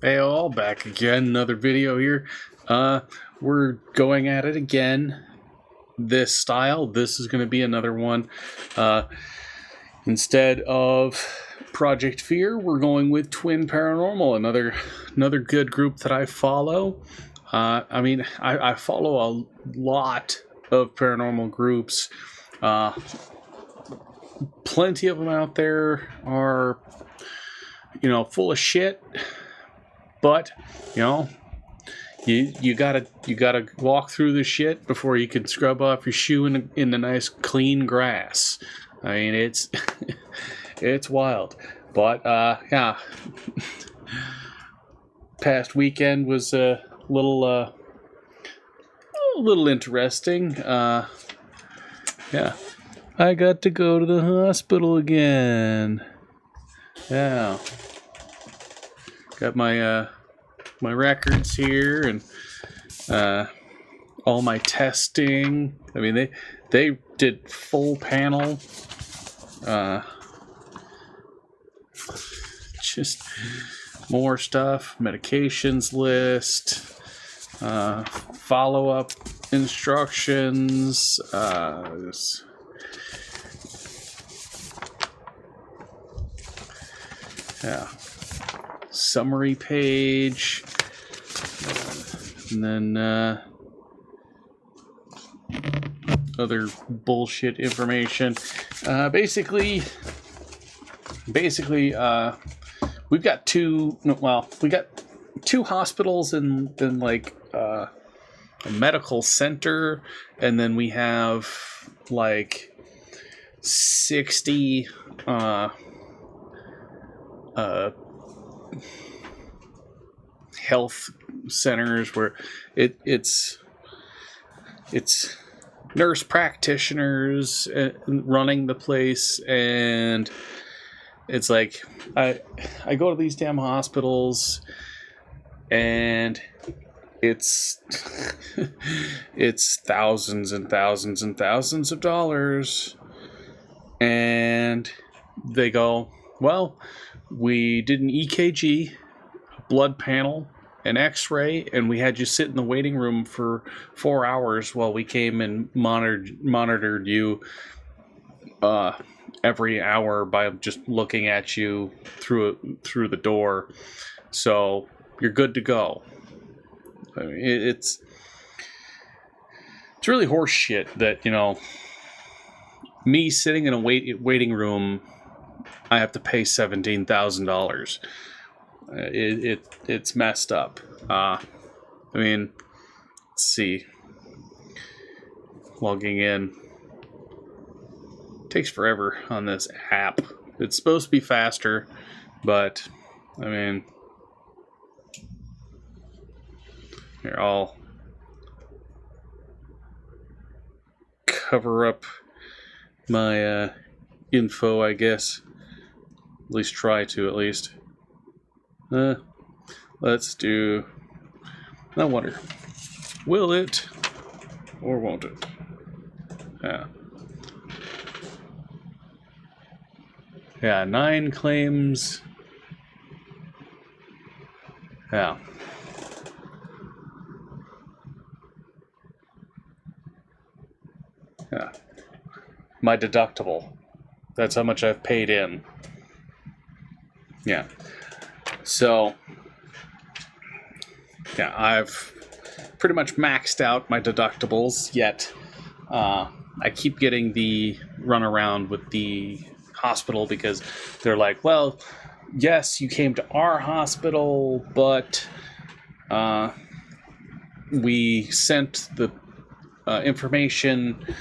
Hey all, back again, another video here. We're going at it again. This style, this is going to be another one. Instead of Project Fear, we're going with Twin Paranormal, another good group that I follow. I follow a lot of paranormal groups. Plenty of them out there are, full of shit. But, you gotta walk through the shit before you can scrub off your shoe in the nice clean grass. I mean, it's it's wild. But yeah, past weekend was a little interesting. Yeah, I got to go to the hospital again. Yeah, got my my records here and all my testing. I mean, they did full panel. Just more stuff, medications list, follow-up instructions, yeah, summary page, and then other bullshit information. Basically, we've got two hospitals in like a medical center, and then we have like 60 health centers where it's nurse practitioners running the place, and it's like I go to these damn hospitals, and it's it's thousands and thousands and thousands of dollars, and they go, well, we did an EKG, blood panel, an x-ray, and we had you sit in the waiting room for 4 hours while we came and monitored you every hour by just looking at you through the door. So you're good to go. I mean, it's really horse shit that, me sitting in a waiting room, I have to pay $17,000. It's messed up. I mean, let's see. Logging in takes forever on this app. It's supposed to be faster, but I mean, here, I'll cover up my info, I guess. At least try to, at least. Let's do... I wonder, will it or won't it? Yeah. Yeah, 9 claims. Yeah. Yeah. My deductible. That's how much I've paid in. Yeah. So, yeah, I've pretty much maxed out my deductibles, yet I keep getting the runaround with the hospital because they're like, well, yes, you came to our hospital, but we sent the information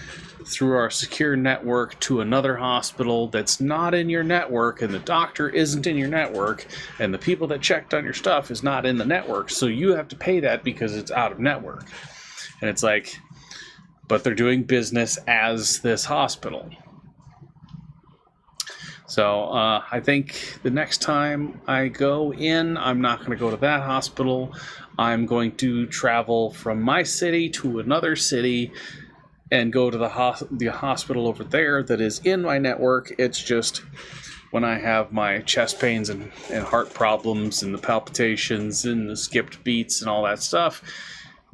through our secure network to another hospital that's not in your network, and the doctor isn't in your network, and the people that checked on your stuff is not in the network, so you have to pay that because it's out of network. And it's like, but they're doing business as this hospital. So I think the next time I go in, I'm not going to go to that hospital. I'm going to travel from my city to another city and go to the hospital over there that is in my network. It's just when I have my chest pains and heart problems and the palpitations and the skipped beats and all that stuff,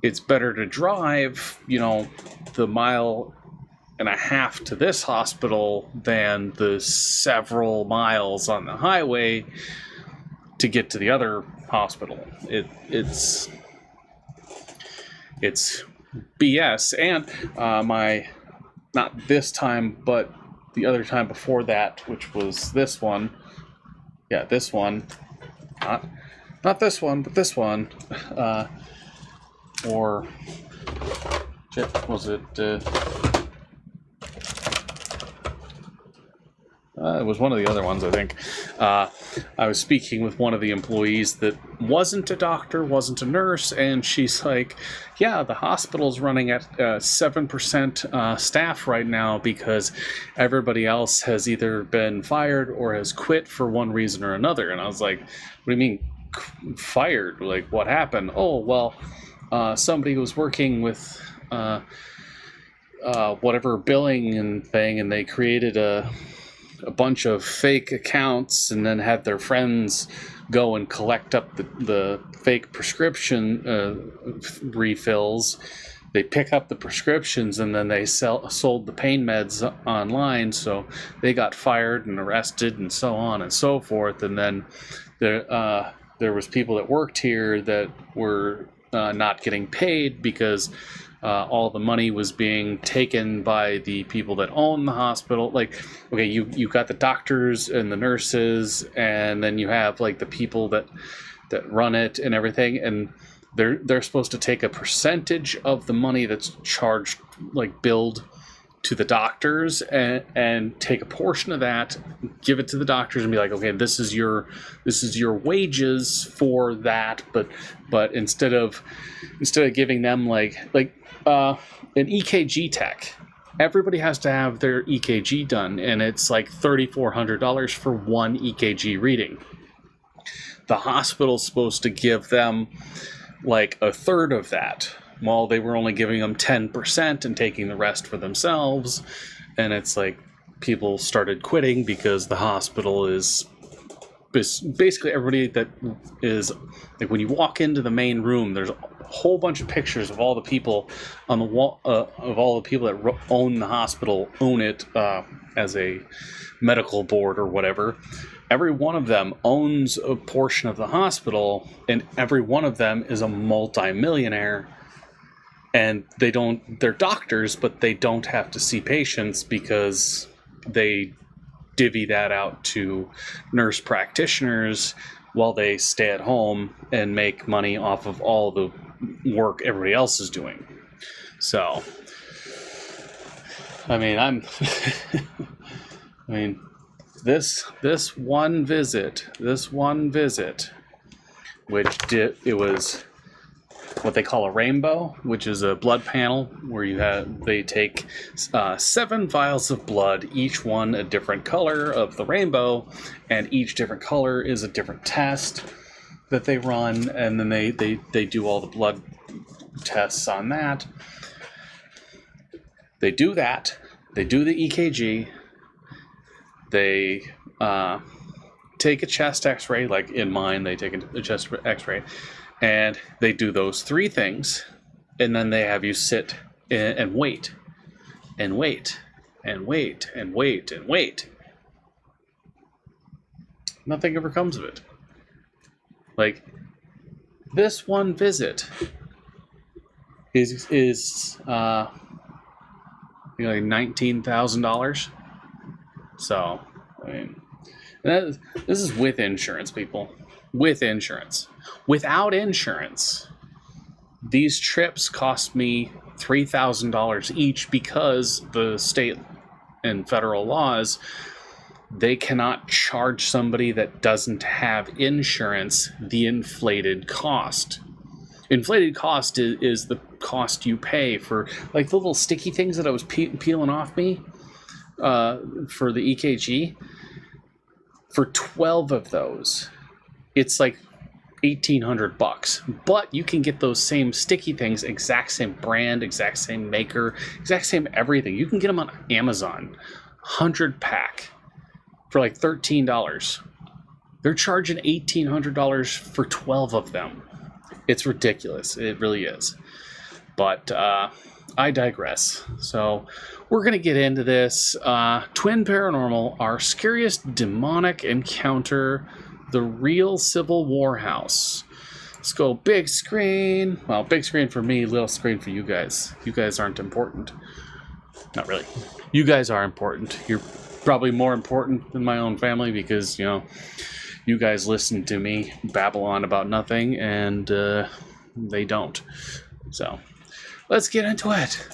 it's better to drive, the 1.5 miles to this hospital than the several miles on the highway to get to the other hospital. It's BS. And not this time, but the other time before that, which was this one. Yeah, this one. Not this one, but this one. Or was it? It was one of the other ones, I think. I was speaking with one of the employees that wasn't a doctor, wasn't a nurse, and she's like, yeah, the hospital's running at 7% staff right now because everybody else has either been fired or has quit for one reason or another. And I was like, what do you mean fired? Like, what happened? Oh, well, somebody was working with whatever billing and thing, and they created a bunch of fake accounts and then had their friends go and collect up the fake prescription refills. They pick up the prescriptions and then they sold the pain meds online, so they got fired and arrested and so on and so forth. And then there was people that worked here that were not getting paid because all the money was being taken by the people that own the hospital. Like, okay, you got the doctors and the nurses, and then you have like the people that run it and everything, and they're supposed to take a percentage of the money that's charged, like billed to the doctors, and take a portion of that, give it to the doctors, and be like, okay, this is your wages for that, but instead of giving them like an EKG tech, everybody has to have their EKG done, and it's like $3,400 for one EKG reading. The hospital's supposed to give them like a third of that. Well, they were only giving them 10% and taking the rest for themselves. And it's like people started quitting because the hospital is basically everybody that is like, when you walk into the main room, there's a whole bunch of pictures of all the people on the wall, of all the people that own the hospital, own it as a medical board or whatever. Every one of them owns a portion of the hospital, and every one of them is a multi-millionaire. And they're doctors, but they don't have to see patients because they divvy that out to nurse practitioners while they stay at home and make money off of all the work everybody else is doing. So, I mean, this one visit, which it was what they call a rainbow, which is a blood panel where they take 7 vials of blood, each one a different color of the rainbow, and each different color is a different test that they run, and then they do all the blood tests on that. They do that. They do the EKG. They take a chest x-ray, like in mine, they take a chest x-ray, and they do those 3 things, and then they have you sit and wait, and wait, and wait, and wait, and wait. Nothing ever comes of it. Like, this one visit is like $19,000. So, I mean, this is with insurance, people. With insurance. Without insurance, these trips cost me $3,000 each because the state and federal laws, they cannot charge somebody that doesn't have insurance the inflated cost. Inflated cost is the cost you pay for, like, the little sticky things that I was peeling off me for the EKG. For 12 of those, it's like $1,800, but you can get those same sticky things, exact same brand, exact same maker, exact same everything. You can get them on Amazon, 100 pack for like $13. They're charging $1,800 for 12 of them. It's ridiculous. It really is. But I digress. So we're going to get into this. Twin Paranormal, our scariest demonic encounter, the real Civil War house. Let's go big screen. Well, big screen for me, little screen for you guys. You guys aren't important. Not really. You guys are important. You're probably more important than my own family because, you know, you guys listen to me babble on about nothing, and they don't. So, let's get into it.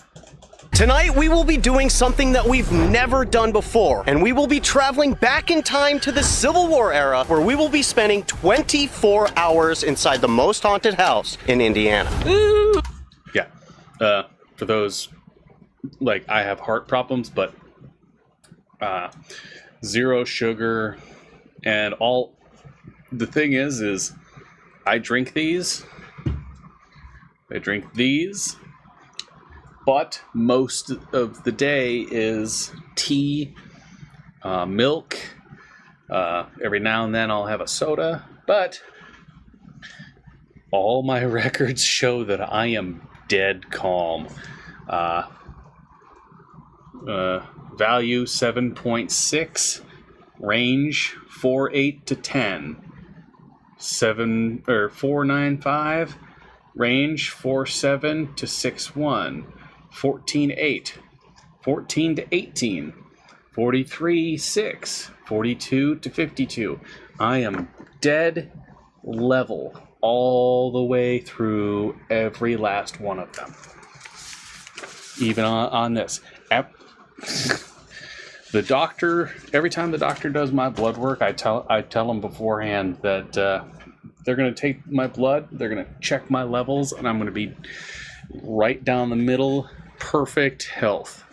Tonight, we will be doing something that we've never done before, and we will be traveling back in time to the Civil War era, where we will be spending 24 hours inside the most haunted house in Indiana. Ooh. Yeah. For those, like, I have heart problems, but zero sugar, and all. The thing is I drink these. But most of the day is tea, milk. Every now and then I'll have a soda. But all my records show that I am dead calm. Value 7.6, range 4.8 to 10. 4.95, range 4.7 to 6.1. 14.8, 14 to 18, 43.6, 42 to 52. I am dead level all the way through every last one of them. Even on this. The doctor, every time the doctor does my blood work, I tell them beforehand that they're going to take my blood, they're going to check my levels, and I'm going to be right down the middle. Perfect health.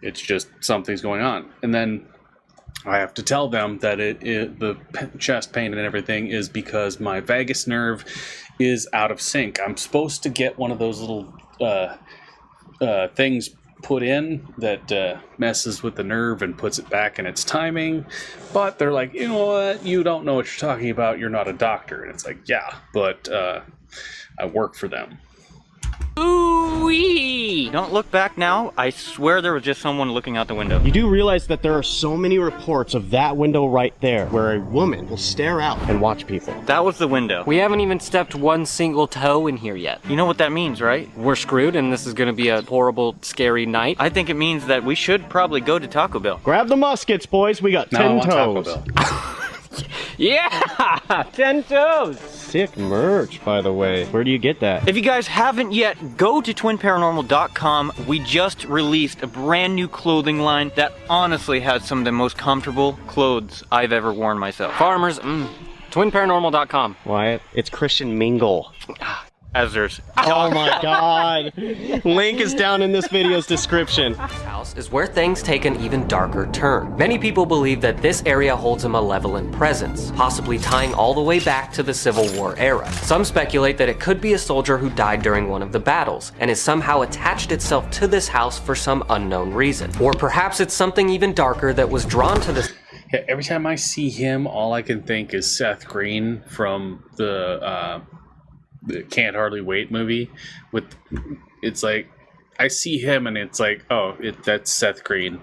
It's just something's going on, and then I have to tell them that the chest pain and everything is because my vagus nerve is out of sync. I'm supposed to get one of those little things put in that messes with the nerve and puts it back in its timing, but they're like, you know what? You don't know what you're talking about. You're not a doctor, and it's like, yeah, but I work for them. Ooh-wee! Don't look back now. I swear there was just someone looking out the window. You do realize that there are so many reports of that window right there, where a woman will stare out and watch people. That was the window. We haven't even stepped one single toe in here yet. You know what that means, right? We're screwed, and this is gonna be a horrible, scary night. I think it means that we should probably go to Taco Bell. Grab the muskets, boys. We got 10 toes. Yeah! 10 toes! Sick merch, by the way. Where do you get that? If you guys haven't yet, go to twinparanormal.com. We just released a brand new clothing line that honestly has some of the most comfortable clothes I've ever worn myself. Farmers, twinparanormal.com. Wyatt, it's Christian Mingle. As there's... Oh my god! Link is down in this video's description. House is where things take an even darker turn. Many people believe that this area holds a malevolent presence, possibly tying all the way back to the Civil War era. Some speculate that it could be a soldier who died during one of the battles, and has somehow attached itself to this house for some unknown reason. Or perhaps it's something even darker that was drawn to this. Yeah, every time I see him, all I can think is Seth Green from the Can't Hardly Wait movie. It's like I see him and it's like, oh, that's Seth Green,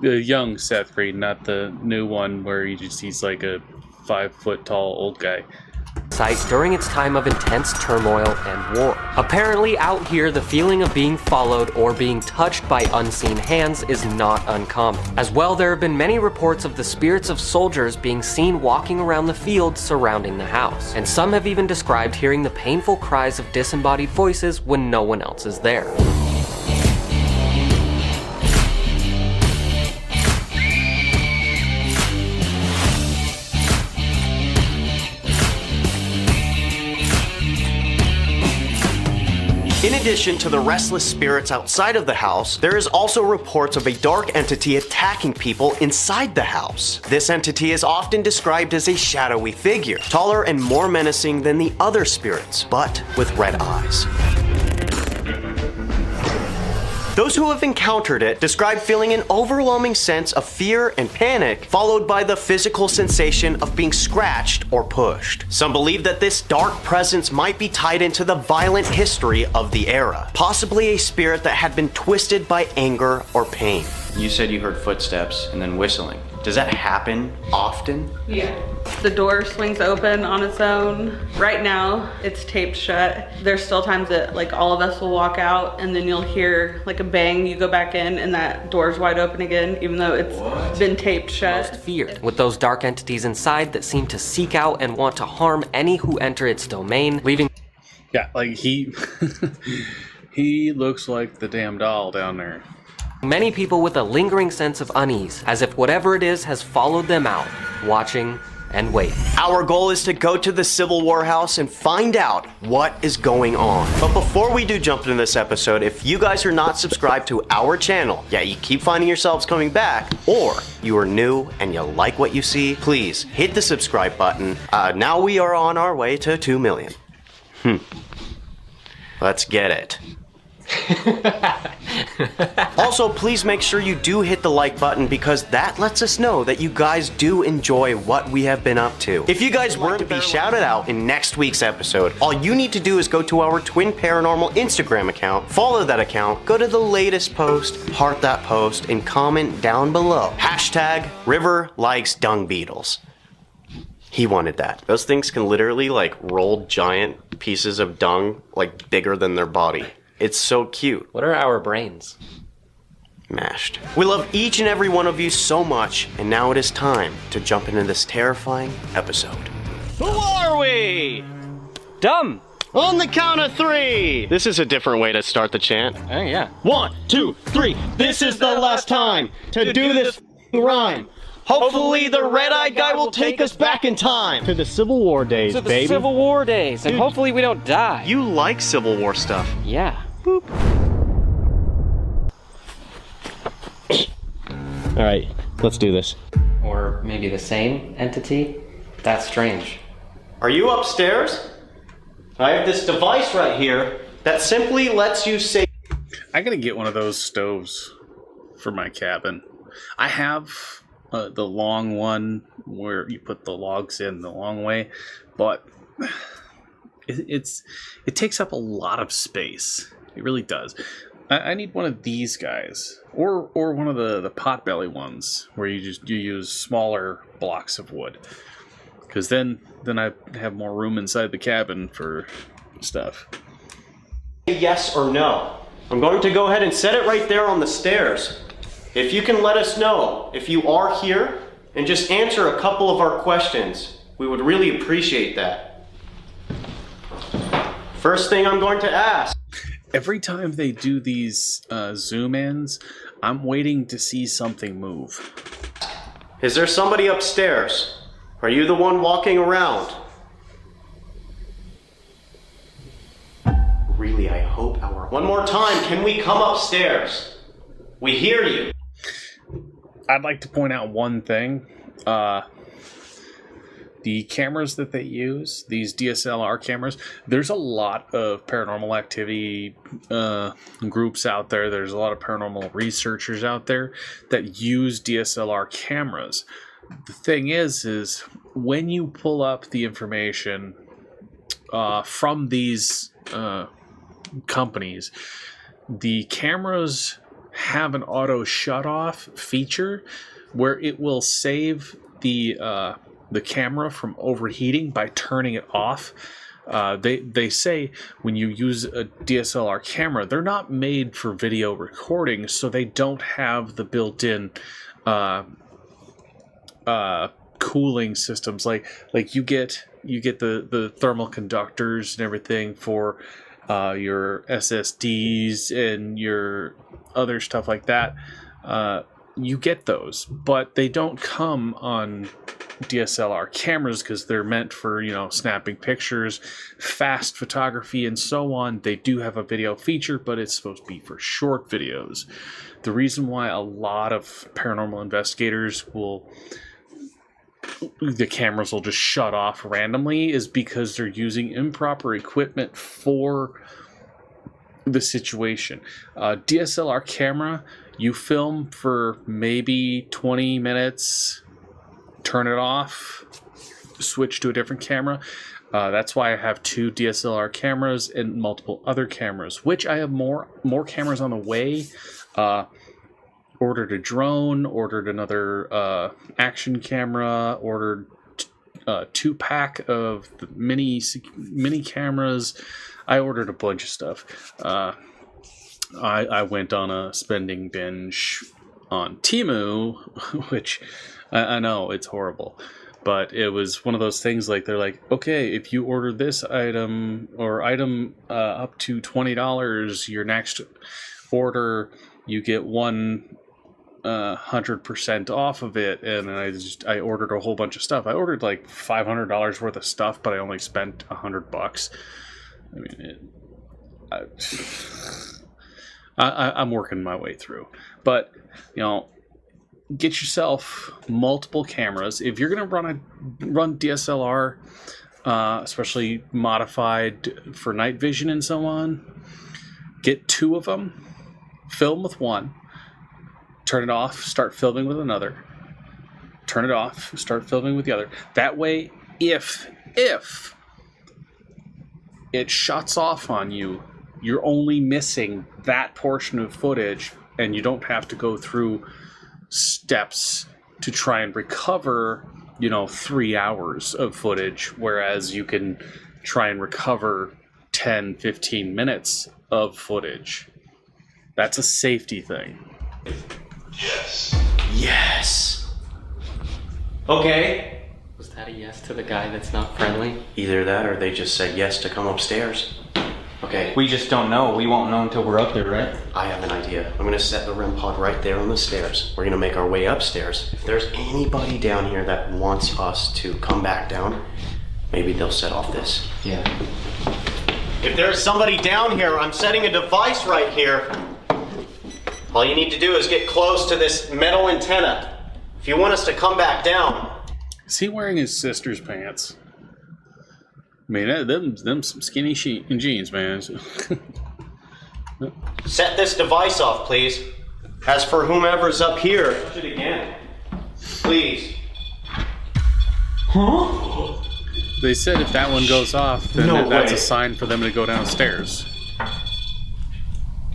the young Seth Green, not the new one where he's like a 5 foot tall old guy. Site during its time of intense turmoil and war. Apparently out here, the feeling of being followed or being touched by unseen hands is not uncommon. As well, there have been many reports of the spirits of soldiers being seen walking around the fields surrounding the house, and some have even described hearing the painful cries of disembodied voices when no one else is there. In addition to the restless spirits outside of the house, there is also reports of a dark entity attacking people inside the house. This entity is often described as a shadowy figure, taller and more menacing than the other spirits, but with red eyes. Those who have encountered it describe feeling an overwhelming sense of fear and panic, followed by the physical sensation of being scratched or pushed. Some believe that this dark presence might be tied into the violent history of the era, possibly a spirit that had been twisted by anger or pain. You said you heard footsteps and then whistling. Does that happen often? Yeah. The door swings open on its own. Right now, it's taped shut. There's still times that like all of us will walk out and then you'll hear like a bang, you go back in and that door's wide open again, even though it's been taped shut. Most feared, with those dark entities inside that seem to seek out and want to harm any who enter its domain, leaving... Yeah, like he looks like the damn doll down there. many people with a lingering sense of unease, as if whatever it is has followed them out, watching and waiting. Our goal is to go to the Civil War house and find out what is going on. But before we do jump into this episode, if you guys are not subscribed to our channel, yeah, you keep finding yourselves coming back, or you are new and you like what you see, please hit the subscribe button. Now we are on our way to 2 million. Let's get it. Also, please make sure you do hit the like button because that lets us know that you guys do enjoy what we have been up to. If you guys weren't to be shouted out in next week's episode, all you need to do is go to our Twin Paranormal Instagram account, follow that account, go to the latest post, heart that post, and comment down below. Hashtag River likes dung beetles. He wanted that. Those things can literally like roll giant pieces of dung like bigger than their body. It's so cute. What are our brains? Mashed. We love each and every one of you so much, and now it is time to jump into this terrifying episode. Who are we? Dumb. On the count of 3! This is a different way to start the chant. Oh, yeah. 1, 2, 3. This is the last time to do this rhyme. Hopefully the red-eyed guy will take us back in time. To the Civil War days, To the baby. Civil War days, and hopefully we don't die. You like Civil War stuff. Yeah. All right, let's do this. Or maybe the same entity? That's strange. Are you upstairs? I have this device right here that simply lets you say... I gotta get one of those stoves for my cabin. I have the long one where you put the logs in the long way, but it takes up a lot of space. It really does. I need one of these guys, or one of the potbelly ones where you use smaller blocks of wood, because then I have more room inside the cabin for stuff. Yes or no. I'm going to go ahead and set it right there on the stairs. If you can let us know if you are here and just answer a couple of our questions, we would really appreciate that. First thing I'm going to ask. Every time they do these zoom ins, I'm waiting to see something move. Is there somebody upstairs? Are you the one walking around? Really, I hope our... One more time, can we come upstairs? We hear you. I'd like to point out one thing. The cameras that they use, these DSLR cameras, there's a lot of paranormal activity groups out there. There's a lot of paranormal researchers out there that use DSLR cameras. The thing is when you pull up the information from these companies, the cameras have an auto shut off feature where it will save the camera from overheating by turning it off. They say when you use a DSLR camera, they're not made for video recording, so they don't have the built-in cooling systems like you get the thermal conductors and everything for your SSDs and your other stuff like that. You get those, but they don't come on DSLR cameras because they're meant for, snapping pictures, fast photography, and so on. They do have a video feature, but it's supposed to be for short videos. The reason why a lot of paranormal investigators the cameras will just shut off randomly is because they're using improper equipment for the situation. DSLR camera, you film for maybe 20 minutes, turn it off, switch to a different camera. That's why I have 2 DSLR cameras and multiple other cameras, which I have more cameras on the way. Ordered a drone, ordered another action camera, ordered 2-pack of the mini cameras. I ordered a bunch of stuff. I went on a spending binge on Temu, which I know it's horrible, but it was one of those things like they're like, okay, if you order this item or item up to $20, your next order you get 100% off of it. And then I ordered a whole bunch of stuff. I ordered like $500 worth of stuff, but I only spent $100. I mean, I'm working my way through, but you know, get yourself multiple cameras. If you're gonna run DSLR, especially modified for night vision and so on, get 2 of them, film with one, turn it off, start filming with another, turn it off, start filming with the other. That way, if it shuts off on you, you're only missing that portion of footage, and you don't have to go through steps to try and recover, 3 hours of footage, whereas you can try and recover 10, 15 minutes of footage. That's a safety thing. Yes. Okay. Was that a yes to the guy that's not friendly? Either that or they just said yes to come upstairs. Okay. We just don't know. We won't know until we're up there, right? I have an idea. I'm gonna set the REM pod right there on the stairs. We're gonna make our way upstairs. If there's anybody down here that wants us to come back down, maybe they'll set off this. Yeah. If there's somebody down here, I'm setting a device right here. All you need to do is get close to this metal antenna. If you want us to come back down. Is he wearing his sister's pants? I mean, them some skinny jeans, man. Set this device off, please. As for whomever's up here, touch it again. Please. Huh? They said if that one goes off, then No that's way. a sign for them to go downstairs.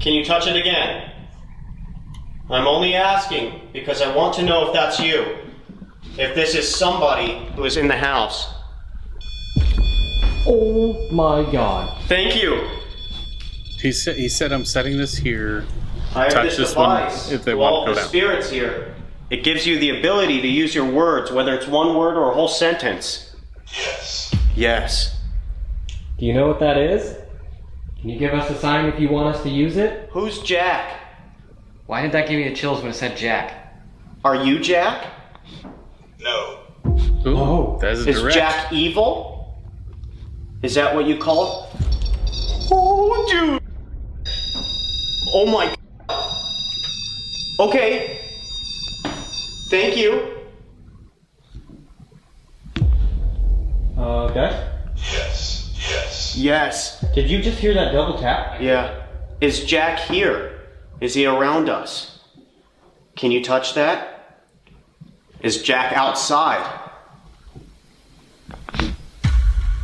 Can you touch it again? I'm only asking because I want to know if that's you. If this is somebody who is in the house. Oh my god. Thank you. He said I'm setting this here. I have Touch this this one device if they to want all to go the down. spirits here. It gives you the ability to use your words, whether it's one word or a whole sentence. Yes. Do you know what that is? Can you give us a sign if you want us to use it? Who's Jack? Why did that give me the chills when it said Jack? Are you Jack? Ooh, that's a Is direct. Jack evil? Is that what you call it? Oh, dude. Oh my. Okay. Thank you. Guys? Yes. Did you just hear that double tap? Yeah. Is Jack here? Is he around us? Can you touch that? Is Jack outside?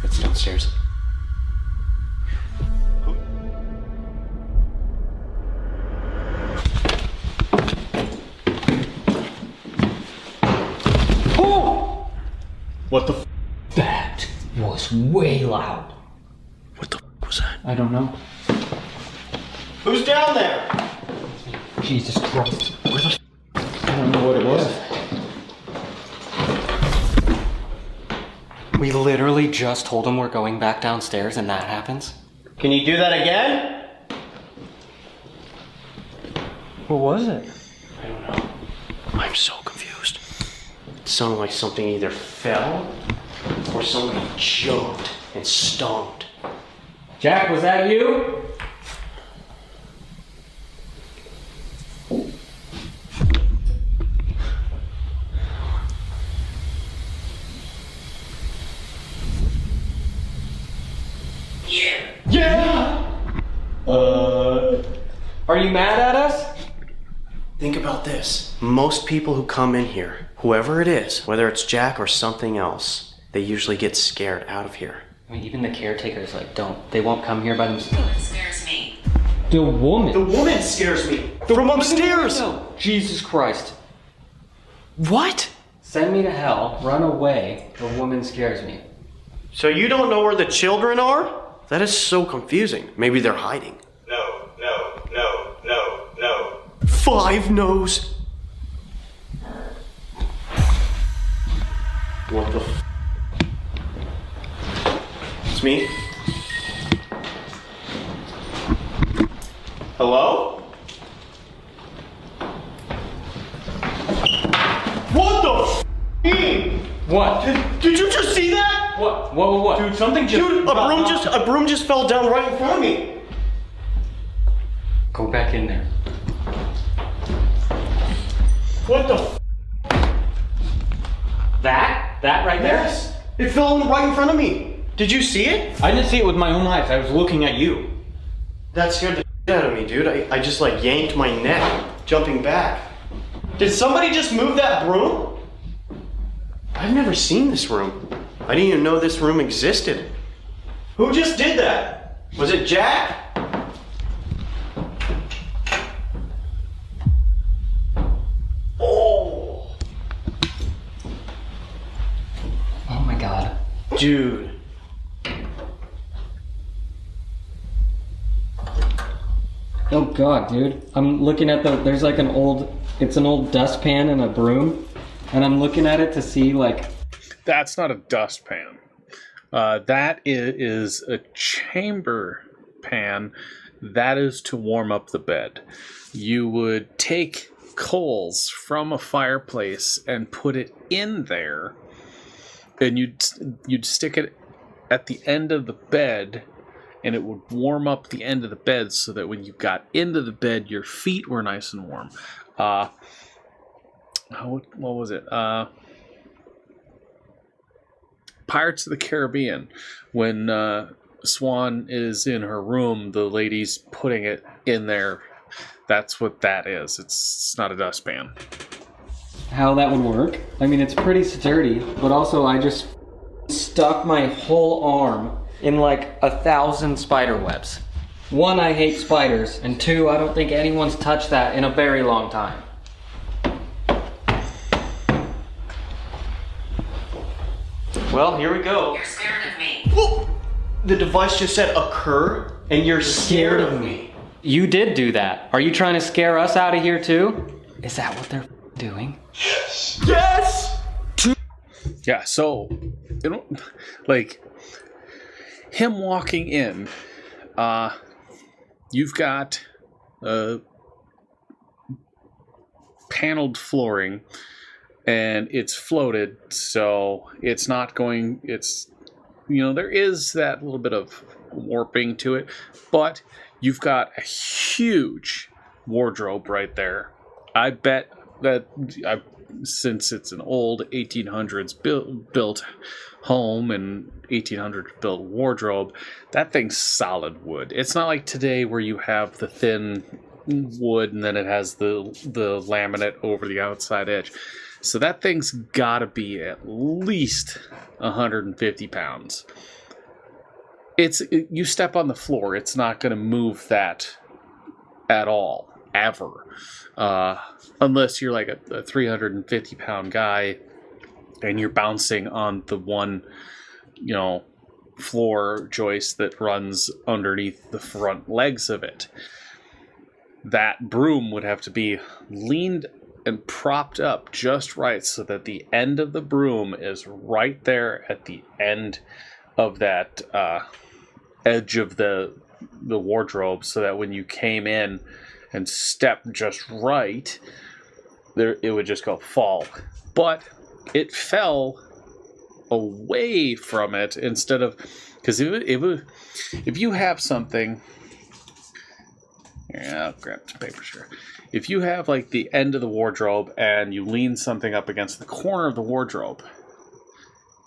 It's downstairs. What the f? That was way loud. What the was that? I don't know. Who's down there? Jesus Christ. I don't know what it was. We literally just told him we're going back downstairs and that happens? Can you do that again? What was it? I don't know. I'm so confused. It sounded like something either fell or somebody jumped and stomped. Jack, was that you? Yeah! Are you mad at us? Think about this. Most people who come in here, whoever it is, whether it's Jack or something else, they usually get scared out of here. I mean, even the caretakers, like, they won't come here by themselves. It scares me. The woman. The woman scares me. From upstairs. No. Jesus Christ. What? Send me to hell, run away, the woman scares me. So you don't know where the children are? That is so confusing. Maybe they're hiding. No, no, no, no, no. 5 no's. What the f? It's me. Hello? What the f? What? Did you just see that? What? Dude, something just... Dude, a broom just fell down right in front of me. Go back in there. What the f? That right there? Yes. It fell right in front of me. Did you see it? I didn't see it with my own eyes. I was looking at you. That scared the shit out of me, dude. I just like yanked my neck, jumping back. Did somebody just move that broom? I've never seen this room. I didn't even know this room existed. Who just did that? Was it Jack? Oh. Oh my god. Dude. Oh god, dude. I'm looking at there's like it's an old dustpan and a broom, and I'm looking at it to see like... That's not a dustpan. That is a chamber pan. That is to warm up the bed. You would take coals from a fireplace and put it in there, and you'd stick it at the end of the bed, and it would warm up the end of the bed so that when you got into the bed, your feet were nice and warm. What was it? Pirates of the Caribbean. When Swan is in her room, the lady's putting it in there. That's what that is. It's not a dustpan. How that would work? I mean, it's pretty sturdy, but also I just stuck my whole arm in like 1,000 spider webs. 1, I hate spiders, and 2, I don't think anyone's touched that in a very long time. Well, here we go. You're scared of me. Whoa! The device just said occur, and you're scared of me. You did do that. Are you trying to scare us out of here too? Is that what they're doing? Yes! Yeah, so, like, him walking in, you've got paneled flooring, and it's floated, so it's not going, there is that little bit of warping to it, but you've got a huge wardrobe right there. I bet that, since it's an old 1800s built home and 1800s built wardrobe, that thing's solid wood. It's not like today where you have the thin wood and then it has the laminate over the outside edge. So that thing's gotta be at least 150 pounds. You step on the floor, it's not gonna move that at all, ever. Unless you're like a 350 pound guy and you're bouncing on the one, floor joist that runs underneath the front legs of it. That broom would have to be leaned and propped up just right so that the end of the broom is right there at the end of that edge of the wardrobe, so that when you came in and stepped just right, it would just go fall. But it fell away from it instead of, because if you have something, yeah, I'll grab some paper here. If you have like the end of the wardrobe and you lean something up against the corner of the wardrobe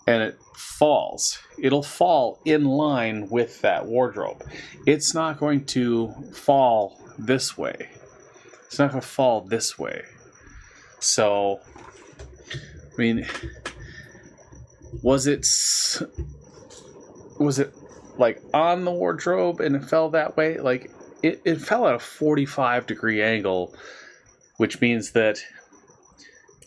and it falls, it'll fall in line with that wardrobe. It's not going to fall this way. It's not going to fall this way. So, I mean, was it like on the wardrobe and it fell that way? Like it fell at a 45-degree angle, which means that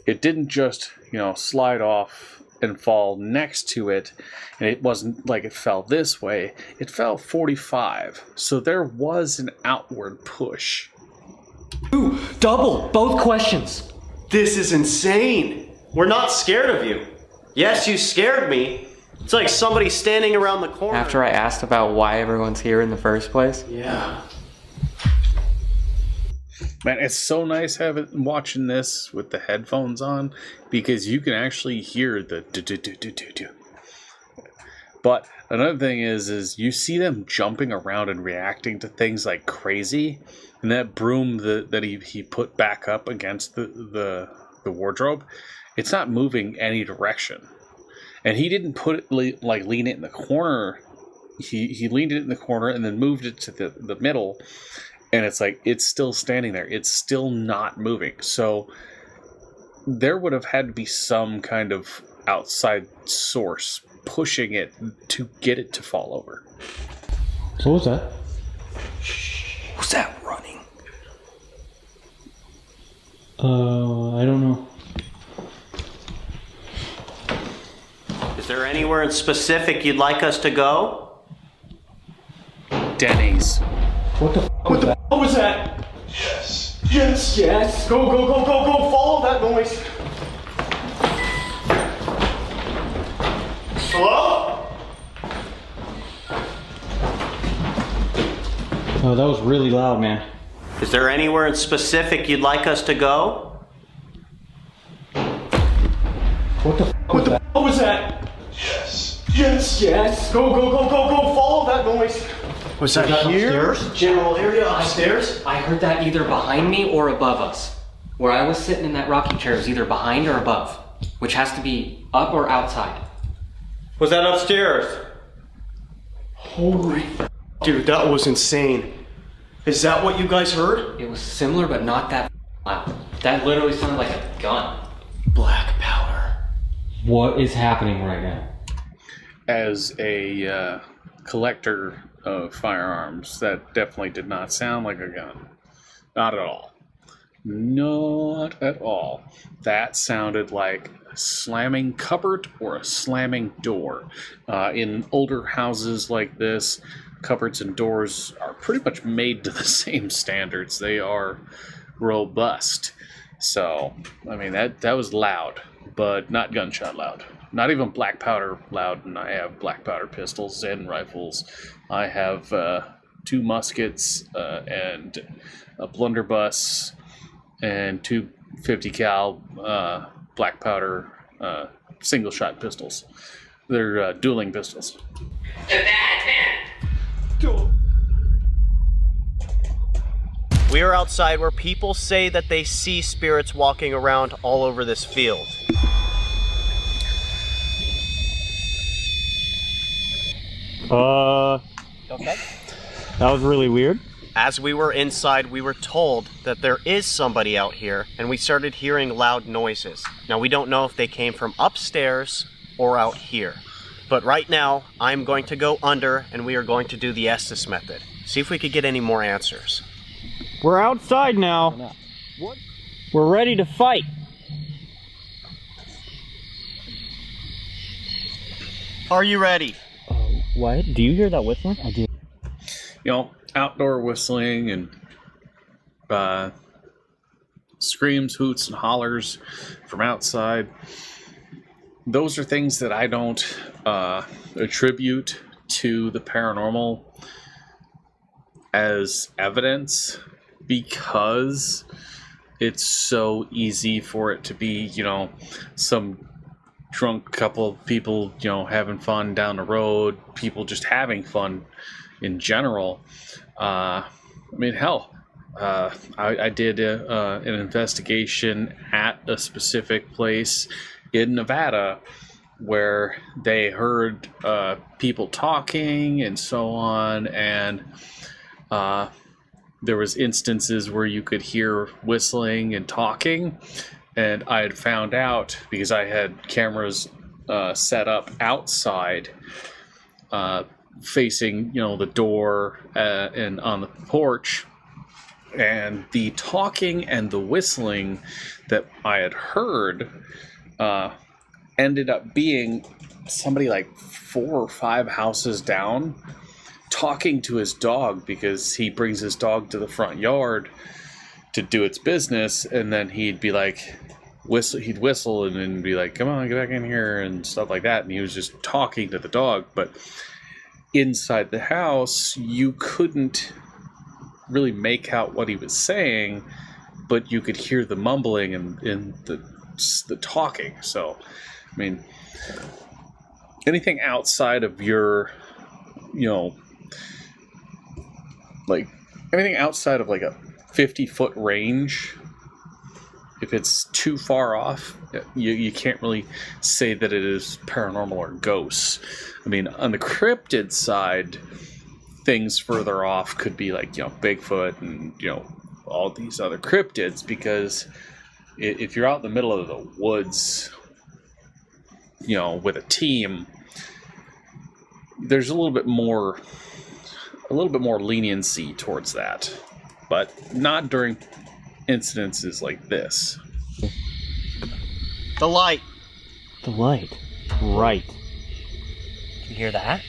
it didn't just, slide off and fall next to it, and it wasn't like it fell this way. It fell 45. So there was an outward push. Ooh, double, both questions. This is insane. We're not scared of you. Yes, you scared me. It's like somebody standing around the corner. After I asked about why everyone's here in the first place? Yeah. Man, it's so nice watching this with the headphones on, because you can actually hear the do-do-do-do-do-do. But another thing is you see them jumping around and reacting to things like crazy. And that broom that he put back up against the wardrobe, it's not moving any direction. And he didn't put it lean it in the corner. He leaned it in the corner and then moved it to the middle. And it's like, it's still standing there. It's still not moving. So there would have had to be some kind of outside source pushing it to get it to fall over. What was that? Who's that running? I don't know. Is there anywhere in specific you'd like us to go? Denny's. What the What was that? Yes. Yes. Yes. Go. Follow that noise. Hello? Oh, that was really loud, man. Is there anywhere in specific you'd like us to go? What the What was that? Yes. Yes. Go. Follow that noise. Was that here? upstairs? General area upstairs? I heard that either behind me or above us. Where I was sitting in that rocking chair was either behind or above, which has to be up or outside. Was that upstairs? Holy. Dude, that was insane. Is that what you guys heard? It was similar, but not that loud. That literally sounded like a gun. Black powder. What is happening right now? As a collector of firearms, that definitely did not sound like a gun. Not at all. Not at all. That sounded like a slamming cupboard or a slamming door. In older houses like this, cupboards and doors are pretty much made to the same standards. They are robust. So, I mean, that was loud, but not gunshot loud. Not even black powder loud, and I have black powder pistols and rifles. I have 2 muskets and a blunderbuss and 2 50 cal black powder single shot pistols. They're dueling pistols. We are outside where people say that they see spirits walking around all over this field. Okay. That was really weird. As we were inside, we were told that there is somebody out here, and we started hearing loud noises. Now, we don't know if they came from upstairs or out here. But right now, I'm going to go under, and we are going to do the Estes method. See if we could get any more answers. We're outside now. What? We're ready to fight. Are you ready? What? Do you hear that whistling? I do. Outdoor whistling and screams, hoots, and hollers from outside. Those are things that I don't attribute to the paranormal as evidence, because it's so easy for it to be, some drunk couple of people, having fun down the road, people just having fun in general. I mean, hell, I did an investigation at a specific place in Nevada where they heard people talking and so on, and there was instances where you could hear whistling and talking, and I had found out because I had cameras set up outside, facing the door and on the porch, and the talking and the whistling that I had heard ended up being somebody like 4 or 5 houses down talking to his dog, because he brings his dog to the front yard to do its business, and then he'd be like he'd whistle and then be like, come on, get back in here and stuff like that, and he was just talking to the dog. But inside the house you couldn't really make out what he was saying, but you could hear the mumbling and the talking. So I mean, anything outside of your, like anything outside of like a 50-foot range, if it's too far off, you can't really say that it is paranormal or ghosts. I mean, on the cryptid side, things further off could be like, Bigfoot and, all these other cryptids, because if you're out in the middle of the woods, with a team, there's a little bit more leniency towards that, but not during incidences like this. The light. The light. Right. You hear that?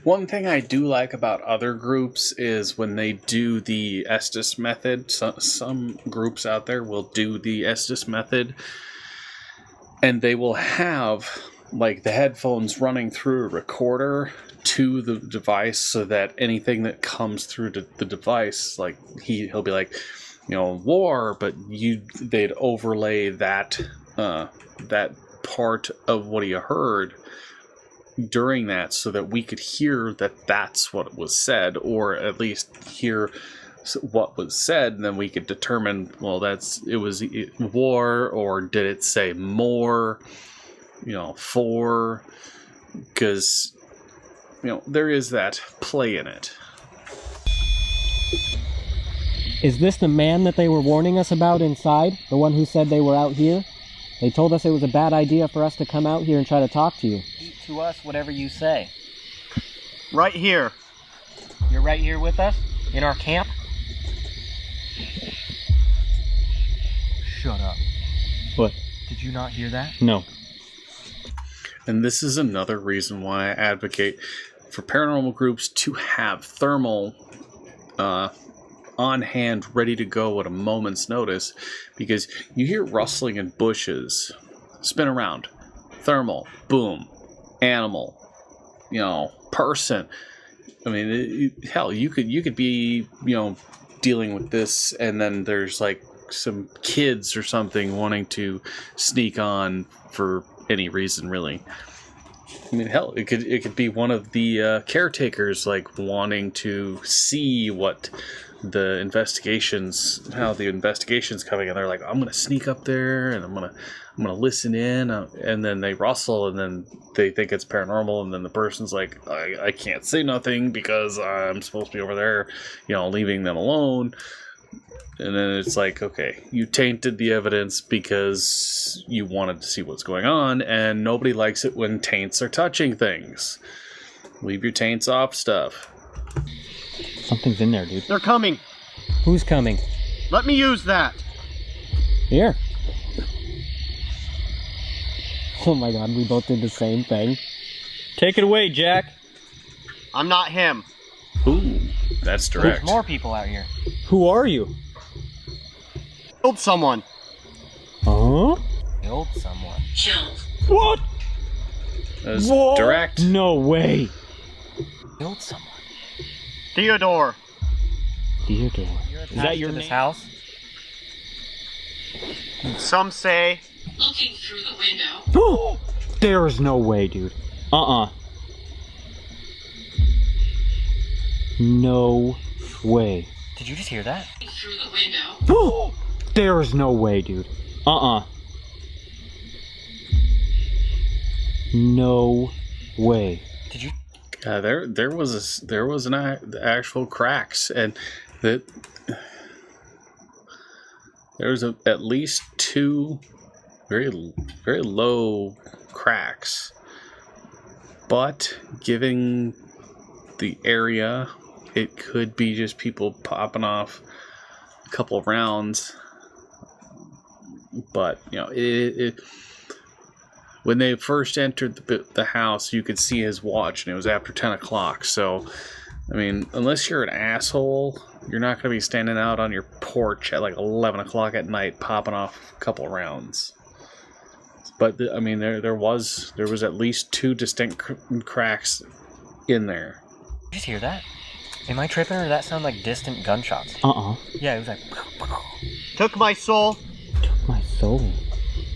One thing I do like about other groups is when they do the Estes method. Some groups out there will do the Estes method, and they will have like the headphones running through a recorder to the device, so that anything that comes through the device, like he'll be like, war, but they'd overlay that that part of what he heard during that, so that we could hear that that's what was said, or at least hear what was said, and then we could determine, well, it was war, or did it say more, for, because there is that play in it. Is this the man that they were warning us about inside? The one who said they were out here? They told us it was a bad idea for us to come out here and try to talk to you. Eat to us whatever you say. Right here. You're right here with us? In our camp? Shut up. What? Did you not hear that? No. And this is another reason why I advocate for paranormal groups to have thermal on hand, ready to go at a moment's notice, because you hear rustling in bushes, spin around, thermal, boom, animal, person. I mean, hell, you could be, dealing with this, and then there's like some kids or something wanting to sneak on for any reason, really. I mean, hell, it could be one of the caretakers, like, wanting to see what the investigations, how the investigation's coming, and they're like, I'm gonna sneak up there and I'm gonna listen in, and then they rustle, and then they think it's paranormal, and then the person's like, I can't say nothing because I'm supposed to be over there, leaving them alone. And then it's like, okay, you tainted the evidence because you wanted to see what's going on, and nobody likes it when taints are touching things. Leave your taints off stuff. Something's in there, dude. They're coming. Who's coming? Let me use that. Here. Oh my god, we both did the same thing. Take it away, Jack. I'm not him. Ooh, that's direct. There's more people out here. Who are you? Killed someone. Huh? Killed someone. What? That's What? direct. No way. Killed someone. Theodore. Theodore. Is that your this house? Some say. Looking through the window. Oh, there is no way, dude. No way. Did you just hear that? Looking through the window. Oh, there is no way, dude. No way. Did you? There was actual cracks, and that there was at least 2 very low cracks. But given the area, it could be just people popping off a couple of rounds. But when they first entered the house, you could see his watch, and it was after 10 o'clock. So, I mean, unless you're an asshole, you're not going to be standing out on your porch at like 11 o'clock at night popping off a couple rounds. But, I mean, there was at least 2 distinct cracks in there. Did you hear that? Am I tripping, or did that sound like distant gunshots? Yeah, it was like... Took my soul. My soul.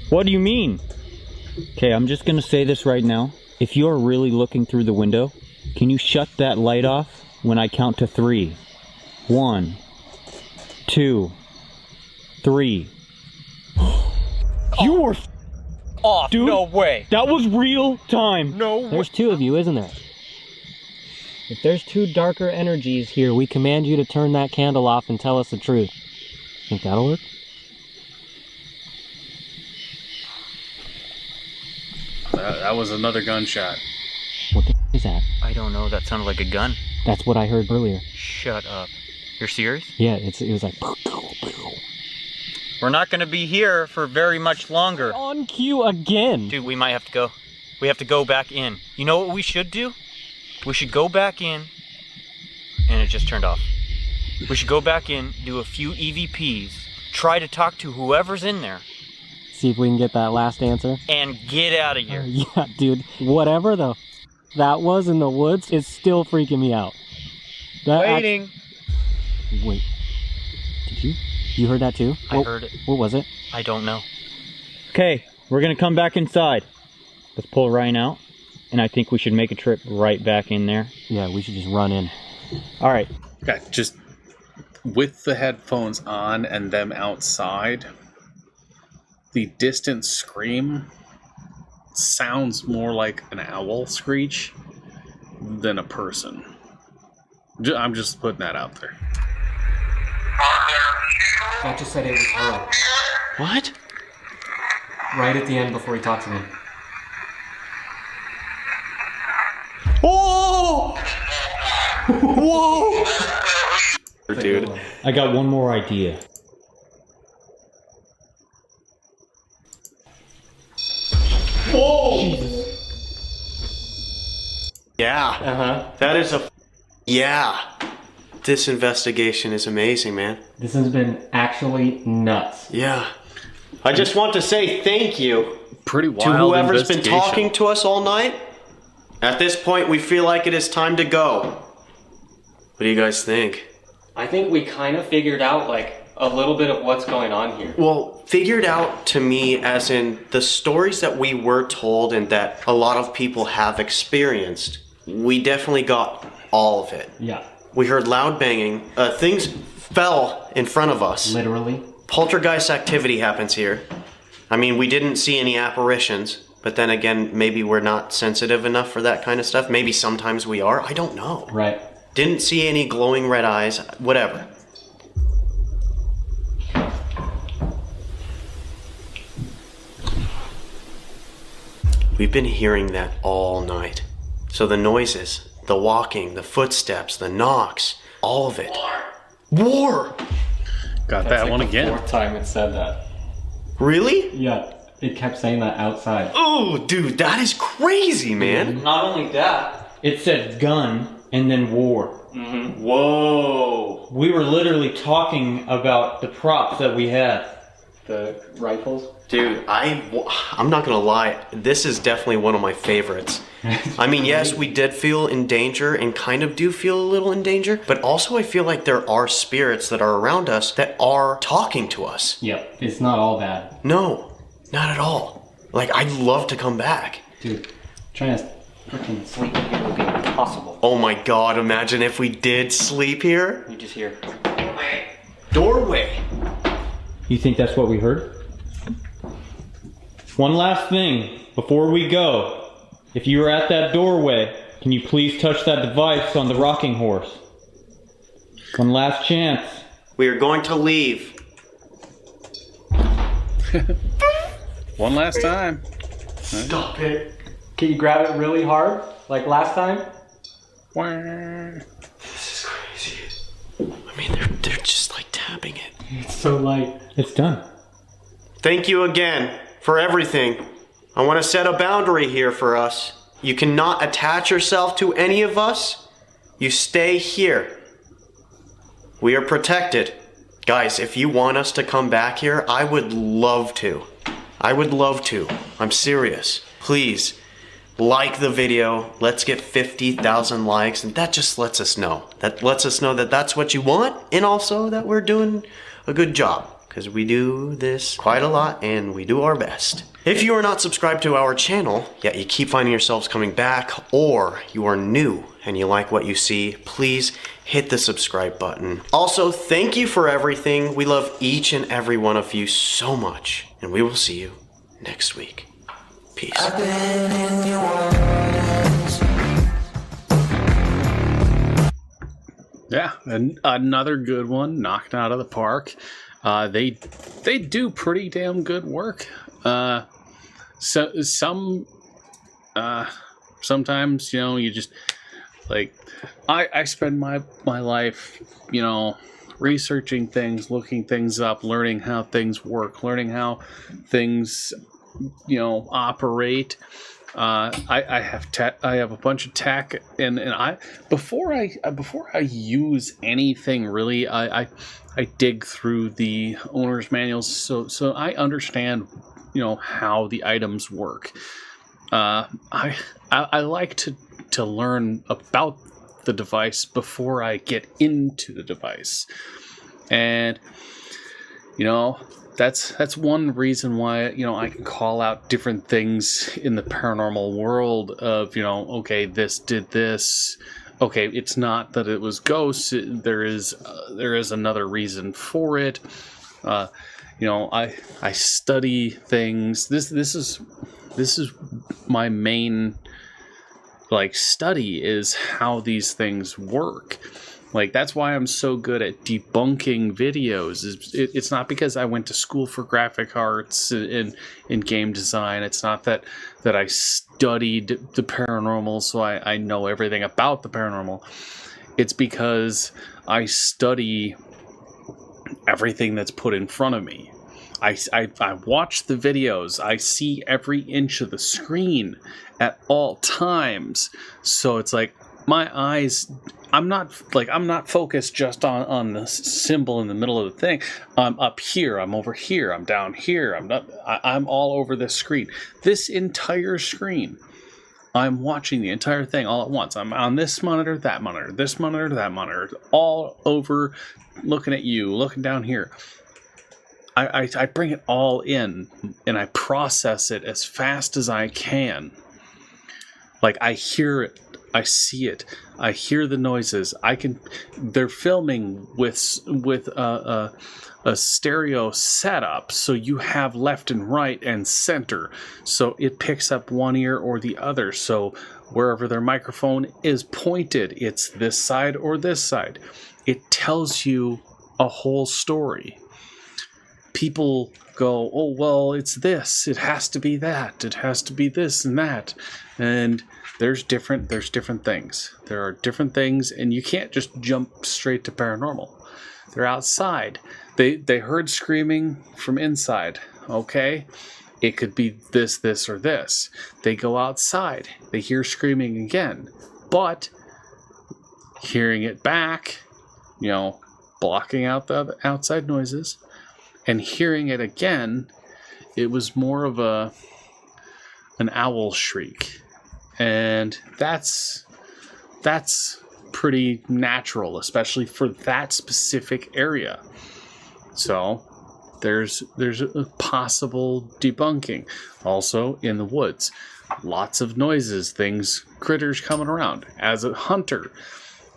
What do you mean? Okay, I'm just gonna say this right now. If you're really looking through the window, can you shut that light off when I count to 3? 1, 2, 3. You were Off, dude, no way. that was real time. No way. There's 2 of you, isn't there? If there's 2 darker energies here, we command you to turn that candle off and tell us the truth. Think that'll work? That was another gunshot. What the is that? I don't know, that sounded like a gun. That's what I heard earlier. Shut up. You're serious? Yeah, it was like... We're not gonna be here for very much longer. On cue again! Dude, we might have to go. We have to go back in. You know what we should do? We should go back in, and it just turned off. We should go back in, do a few EVPs, try to talk to whoever's in there, See if we can get that last answer. and get out of here. Yeah, dude. Whatever that was in the woods is still freaking me out. Waiting. Wait. Did you? You heard that too? I heard it. What was it? I don't know. Okay, we're gonna come back inside. Let's pull Ryan out, and I think we should make a trip right back in there. Yeah, we should just run in. All right. Okay, just with the headphones on and them outside, the distant scream sounds more like an owl screech than a person. I'm just putting that out there. That just said it was her. What? Right at the end before he talked to me. Oh! Whoa! Dude. I got one more idea. Whoa! Yeah. That is a... Yeah. This investigation is amazing, man. This has been actually nuts. Yeah. I just want to say thank you Pretty to wild whoever's been investigation. talking to us all night. At this point, we feel like it is time to go. What do you guys think? I think we kind of figured out, like, a little bit of what's going on here. Well, figured out to me as in the stories that we were told and that a lot of people have experienced. We definitely got all of it. Yeah. We heard loud banging. Things fell in front of us. Literally. Poltergeist activity happens here. I mean, we didn't see any apparitions, but then again, maybe we're not sensitive enough for that kind of stuff. Maybe sometimes we are. I don't know. Right. Didn't see any glowing red eyes. Whatever. We've been hearing that all night. So the noises, the walking, the footsteps, the knocks, all of it. War! Got That's that like one the again. 4th time it said that. Really? Yeah. It kept saying that outside. Oh, dude, that is crazy, man. Not only that, it said gun and then war. Mm-hmm. Whoa. We were literally talking about the props that we had. The rifles. Dude, I'm not gonna lie, this is definitely one of my favorites. I mean, yes, we did feel in danger and kind of do feel a little in danger, but also I feel like there are spirits that are around us that are talking to us. Yep. It's not all bad. No, not at all. Like, I'd love to come back. Dude, trying to freaking sleep in here would be impossible. Oh my god, imagine if we did sleep here. You just hear. Doorway. You think that's what we heard? One last thing before we go. If you were at that doorway, Can you please touch that device on the rocking horse? One last chance. We are going to leave. One last time. Stop it. Can you grab it really hard, like last time? This is crazy. I mean, they're just like tapping it. It's so light. It's done. Thank you again for everything. I want to set a boundary here for us. You cannot attach yourself to any of us. You stay here. We are protected. Guys, if you want us to come back here, I would love to. I would love to. I'm serious. Please, like the video. Let's get 50,000 likes, and that just lets us know. That lets us know that that's what you want, and also that we're doing a good job, because we do this quite a lot, and we do our best. If you are not subscribed to our channel, yet you keep finding yourselves coming back, or you are new and you like what you see, please hit the subscribe button. Also, thank you for everything. We love each and every one of you so much, and we will see you next week. Peace. Yeah, and another good one, knocked out of the park. They do pretty damn good work. Sometimes, you know, you just like I spend my life, you know, researching things, looking things up, learning how things work, learning how things, you know, operate. I have a bunch of tech, and before I use anything really, I dig through the owner's manuals so I understand, you know, how the items work. I like to learn about the device before I get into the device, and you know, that's one reason why, you know, I can call out different things in the paranormal world of, you know, okay, this did this. Okay, it's not that it was ghosts. There is another reason for it. You know, I study things. This is my main like study, is how these things work. Like, that's why I'm so good at debunking videos. It's not because I went to school for graphic arts and game design. It's not that I studied the paranormal, so I know everything about the paranormal. It's because I study everything that's put in front of me. I watch the videos. I see every inch of the screen at all times. So it's like my eyes, I'm not focused just on the symbol in the middle of the thing. I'm up here, I'm over here, I'm down here, I'm all over this screen. This entire screen, I'm watching the entire thing all at once. I'm on this monitor, that monitor, this monitor, that monitor, all over, looking at you, looking down here. I bring it all in, and I process it as fast as I can. Like, I hear it, I see it, I hear the noises. They're filming with a stereo setup, so you have left and right and center, so it picks up one ear or the other. So wherever their microphone is pointed, it's this side or this side. It tells you a whole story. People go, oh, well, it's this, it has to be that, it has to be this and that. And there's different things. There are different things, and you can't just jump straight to paranormal. They're outside. They heard screaming from inside. Okay? It could be this, or this. They go outside. They hear screaming again. But hearing it back, you know, blocking out the outside noises, and hearing it again, it was more of an owl shriek. And that's pretty natural, especially for that specific area. So there's a possible debunking. Also in the woods, lots of noises, things, critters coming around. As a hunter,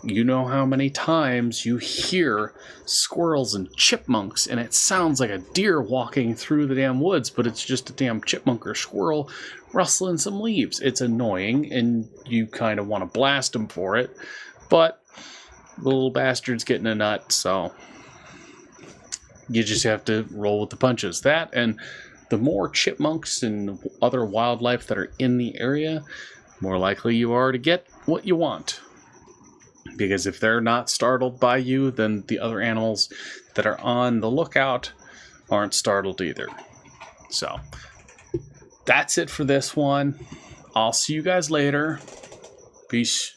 You know how many times you hear squirrels and chipmunks, and it sounds like a deer walking through the damn woods, but it's just a damn chipmunk or squirrel rustling some leaves. It's annoying, and you kind of want to blast them for it, but the little bastard's getting a nut, so you just have to roll with the punches. That, and the more chipmunks and other wildlife that are in the area, more likely you are to get what you want. Because if they're not startled by you, then the other animals that are on the lookout aren't startled either. So, that's it for this one. I'll see you guys later. Peace.